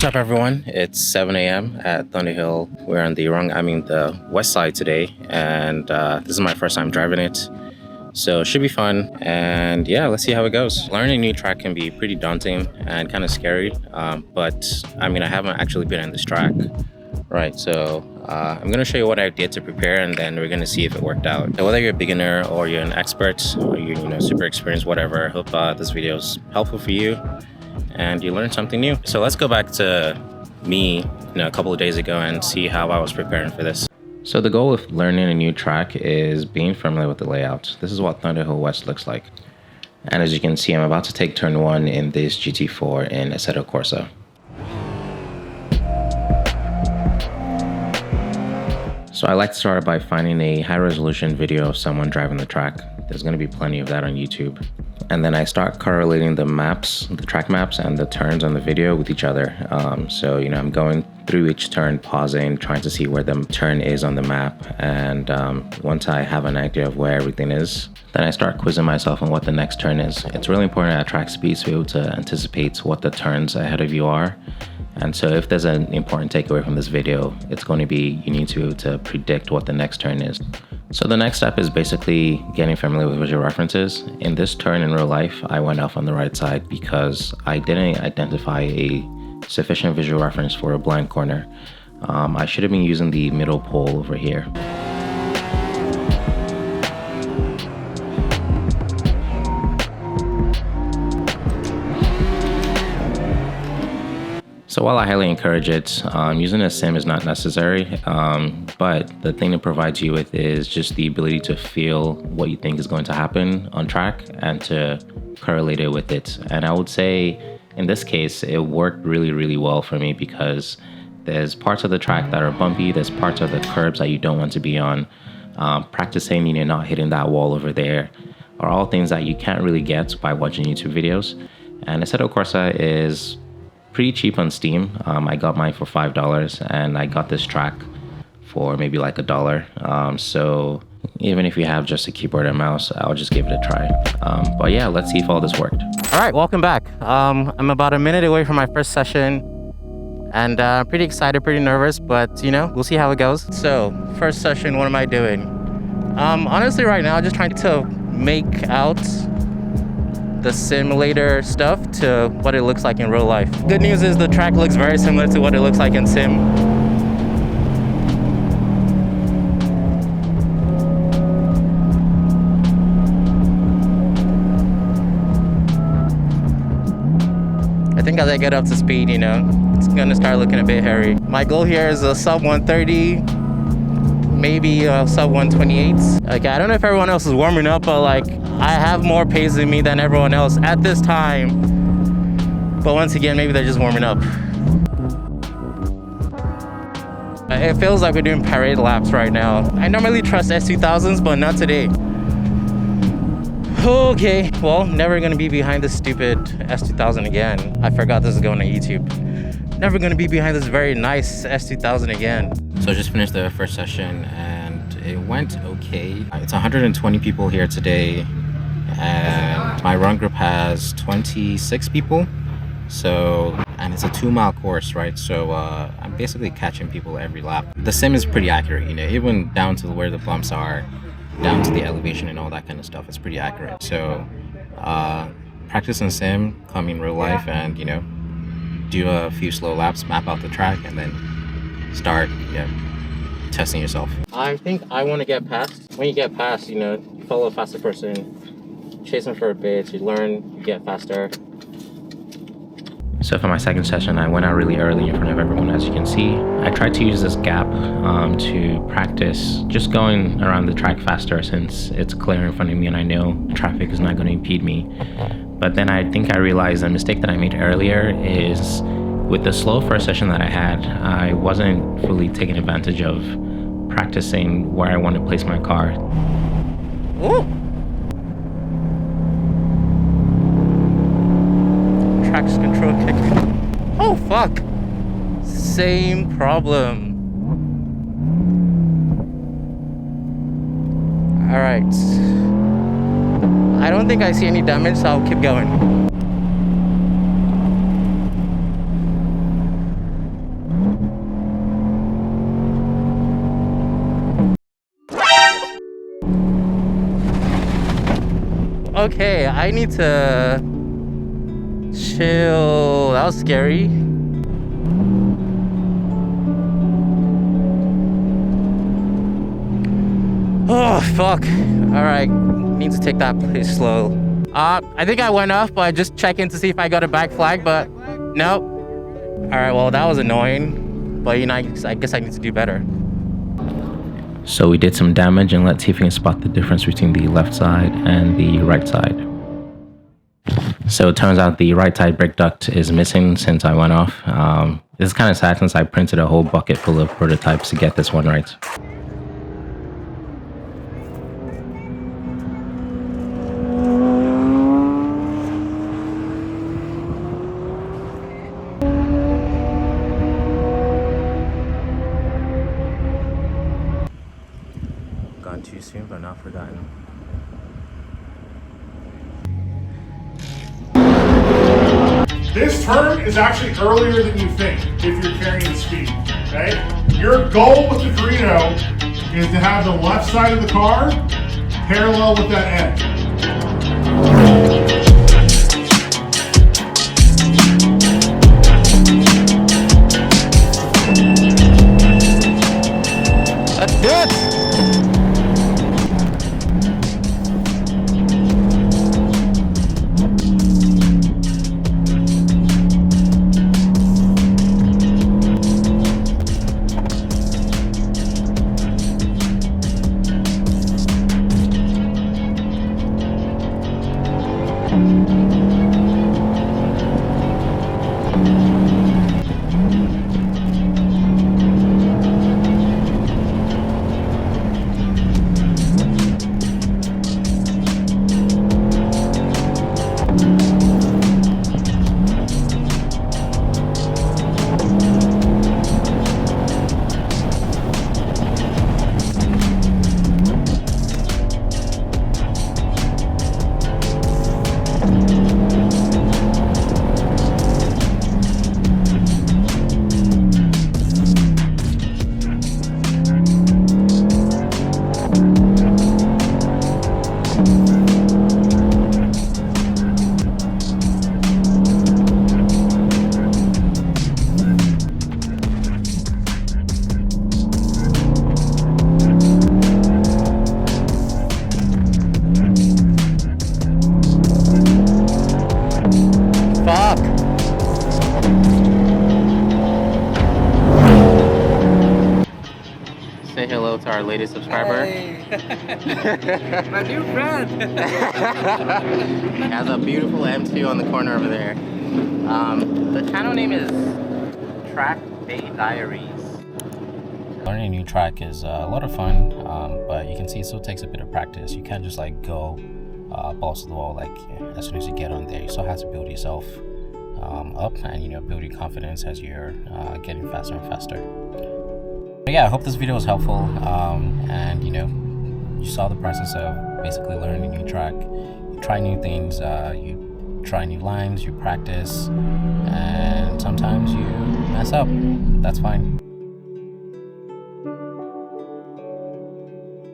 up, everyone? It's 7 a.m. at Thunderhill. We're on the west side today, and this is my first time driving it. So it should be fun, and yeah, let's see how it goes. Learning a new track can be pretty daunting and kind of scary, but I haven't actually been on this track, right? So I'm gonna show you what I did to prepare, and then we're gonna see if it worked out. So whether you're a beginner or you're an expert or you're super experienced, whatever, I hope this video is helpful for you and you learn something new. So let's go back to me, a couple of days ago and see how I was preparing for this. So the goal of learning a new track is being familiar with the layout. This is what Thunderhill West looks like. And as you can see, I'm about to take turn 1 in this GT4 in Assetto Corsa. So I like to start by finding a high resolution video of someone driving the track. There's going to be plenty of that on YouTube. And then I start correlating the maps, the track maps and the turns on the video with each other. So I'm going through each turn, pausing, trying to see where the turn is on the map. And once I have an idea of where everything is, then I start quizzing myself on what the next turn is. It's really important at track speeds to be able to anticipate what the turns ahead of you are. And so if there's an important takeaway from this video, it's going to be you need to be able to predict what the next turn is. So the next step is basically getting familiar with visual references. In this turn in real life, I went off on the right side because I didn't identify a sufficient visual reference for a blind corner. I should have been using the middle pole over here. So while I highly encourage it, using a sim is not necessary, but the thing it provides you with is just the ability to feel what you think is going to happen on track and to correlate it with it. And I would say in this case, it worked really, really well for me because there's parts of the track that are bumpy, there's parts of the curbs that you don't want to be on. Practicing, not hitting that wall over there are all things that you can't really get by watching YouTube videos. And Assetto Corsa is pretty cheap on Steam. I got mine for $5 and I got this track for maybe like $1. So even if you have just a keyboard and mouse, I'll just give it a try. But yeah, let's see if all this worked. All right, welcome back. I'm about a minute away from my first session and pretty excited, pretty nervous, but we'll see how it goes. So first session, what am I doing? Honestly, right now, just trying to make out the simulator stuff to what it looks like in real life. Good news is the track looks very similar to what it looks like in sim. I think as I get up to speed, it's gonna start looking a bit hairy. My goal here is a sub 130, maybe a sub 128. Okay, I don't know if everyone else is warming up, but I have more pace in me than everyone else at this time. But once again, maybe they're just warming up. It feels like we're doing parade laps right now. I normally trust S2000s, but not today. Okay, well, never gonna be behind this stupid S2000 again. I forgot this is going on YouTube. Never gonna be behind this very nice S2000 again. So I just finished the first session and it went okay. It's 120 people here today and my run group has 26 people. And it's a 2-mile course, right? So I'm basically catching people every lap. The sim is pretty accurate, even down to where the bumps are, down to the elevation and all that kind of stuff. It's pretty accurate. So practice in sim, come in real life and, do a few slow laps, map out the track, and then start testing yourself. I think I want to get past. When you get past, you follow a faster person, chase them for a bit, you learn, you get faster. So for my second session, I went out really early in front of everyone, as you can see. I tried to use this gap to practice just going around the track faster since it's clear in front of me and I know traffic is not going to impede me. But then I think I realized the mistake that I made earlier is with the slow first session that I had, I wasn't fully taking advantage of practicing where I want to place my car. Ooh. Traction control kick. Oh fuck! Same problem. Alright. I don't think I see any damage, so I'll keep going. okay. I need to chill. That was scary. Oh, fuck. Alright, need to take that pretty slow. I think I went off, but just checking to see if I got a back flag, but nope. Alright, well, that was annoying. But, you know, I guess I need to do better. So we did some damage, and let's see if we can spot the difference between the left side and the right side. So it turns out the right side brake duct is missing since I went off. This is kind of sad since I printed a whole bucket full of prototypes to get this one right. Gone too soon, but not forgotten. This turn is actually earlier than you think if you're carrying the speed, okay? Your goal with the Dorito is to have the left side of the car parallel with that edge. Let's do it! Fuck. Say hello to our latest subscriber. Hey. My new friend. He has a beautiful M2 on the corner over there. The channel name is Track Day Diaries. Learning a new track is a lot of fun, but you can see it still takes a bit of practice. You can't just like go balls to the wall like as soon as you get on there. You still have to build yourself up and, you know, build your confidence as you're getting faster and faster. But yeah, I hope this video was helpful, and you know, you saw the process of basically learning a new track. You try new things, you try new lines, you practice, and sometimes you mess up. That's fine.